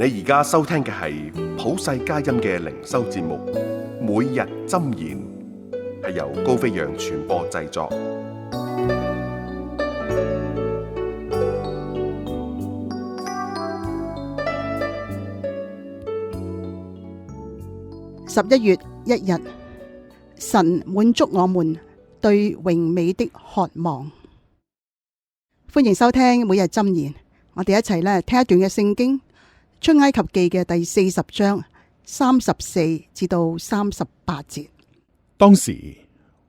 你而家收聽嘅係普世佳音嘅靈修節目，每日箴言，係由高飛揚傳播製作。11月1日，神滿足我們對榮美的渴望。歡迎收聽每日箴言，我哋一齊聽一段嘅聖經，出埃及記嘅第40章34至到38節。當時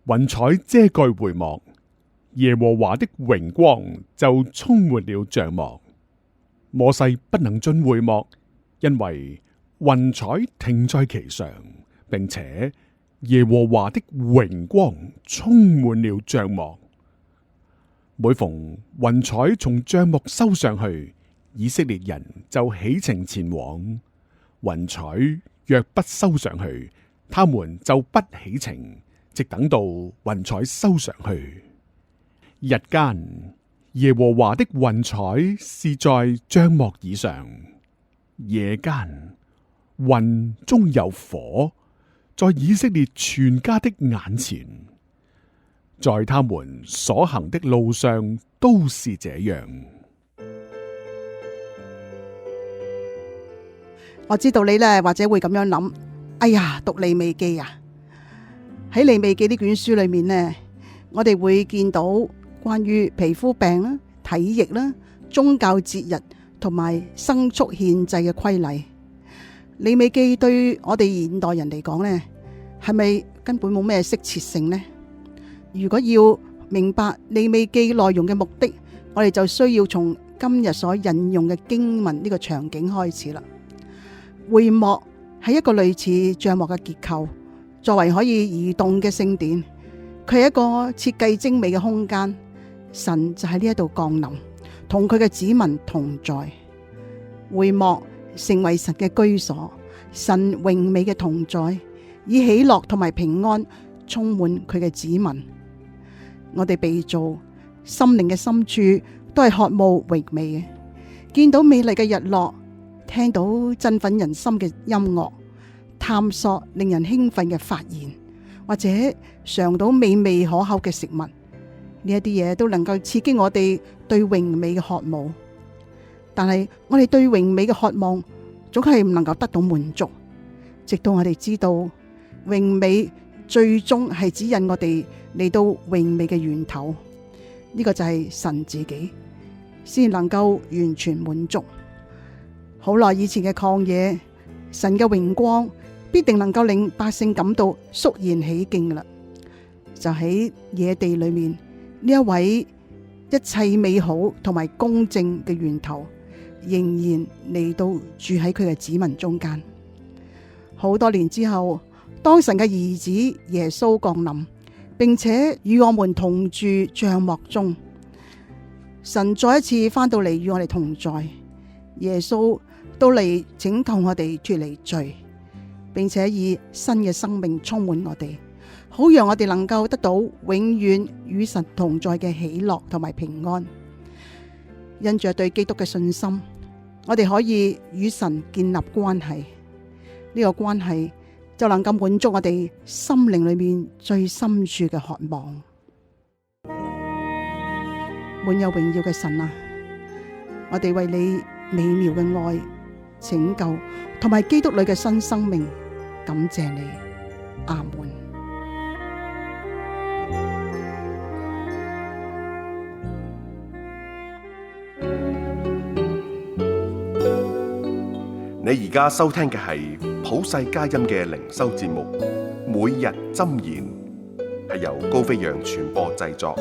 雲彩遮蓋會幕，耶和華的榮光就充滿了帳幕。摩西不能進會幕，因為雲彩停在其上，並且耶和華的榮光充滿了帳幕。每逢雲彩從帳幕收上去，以色列人就起程前往；雲彩若不收上去，他們就不起程，直等到雲彩收上去。日間，耶和華的雲彩是在帳幕以上；夜間，雲中有火，在以色列全家的眼前，在他們所行的路上都是這樣。我知道你或者會咁樣諗，哎呀，讀利未記啊！喺利未記呢卷書裏面我哋會見到關於皮膚病啦、體液啦、宗教節日同埋牲畜獻祭嘅規例。利未記對我哋現代人嚟講係咪根本冇咩適切性呢？如果要明白利未記內容嘅目的，我哋就需要從今日所引用嘅經文呢個場景開始啦。會幕係一個類似帳幕嘅結構，作為可以移動嘅聖殿，佢係一個設計精美嘅空間。神就喺呢一度降臨，同佢嘅子民同在。會幕成為神嘅居所，神榮美嘅同在，以喜樂同埋平安充滿佢嘅子民。我哋被造，心靈嘅深處都係渴慕榮美嘅，見到美麗嘅日落，聽到振奮人心嘅音樂，探索令人興奮嘅發言，或者嘗到美味可口嘅食物，呢一啲嘢都能夠刺激我哋對榮美嘅渴慕。但係我哋對榮美嘅渴望總係唔能夠得到滿足，直到我哋知道榮美最終係指引我哋嚟到榮美嘅源頭，呢個就係神自己，先能夠完全滿足。好耐以前嘅曠野，神嘅榮光必定能夠令百姓感到肅然起敬噶啦。就喺野地裏面，呢一位一切美好同埋公正嘅源頭，仍然嚟到住喺佢嘅子民中間。好多年之後，當神嘅兒子耶穌降臨，並且與我們同住帳幕中，神再一次翻到嚟與我哋同在。耶穌都嚟拯救我哋脫離罪，並且以新嘅生命充滿我哋，好讓我哋能夠得到永遠與神同在嘅喜樂同埋平安。因着對基督嘅信心，我哋可以與神建立關係，呢個關係就能夠滿足我哋心靈裏面最深處嘅渴望。滿有榮耀嘅神啊，我哋為你美妙嘅愛、拯救同埋基督裏嘅新生命，感謝你。阿門。你而家收聽嘅係普世佳音嘅靈修節目，每日箴言，係由高飛揚傳播製作。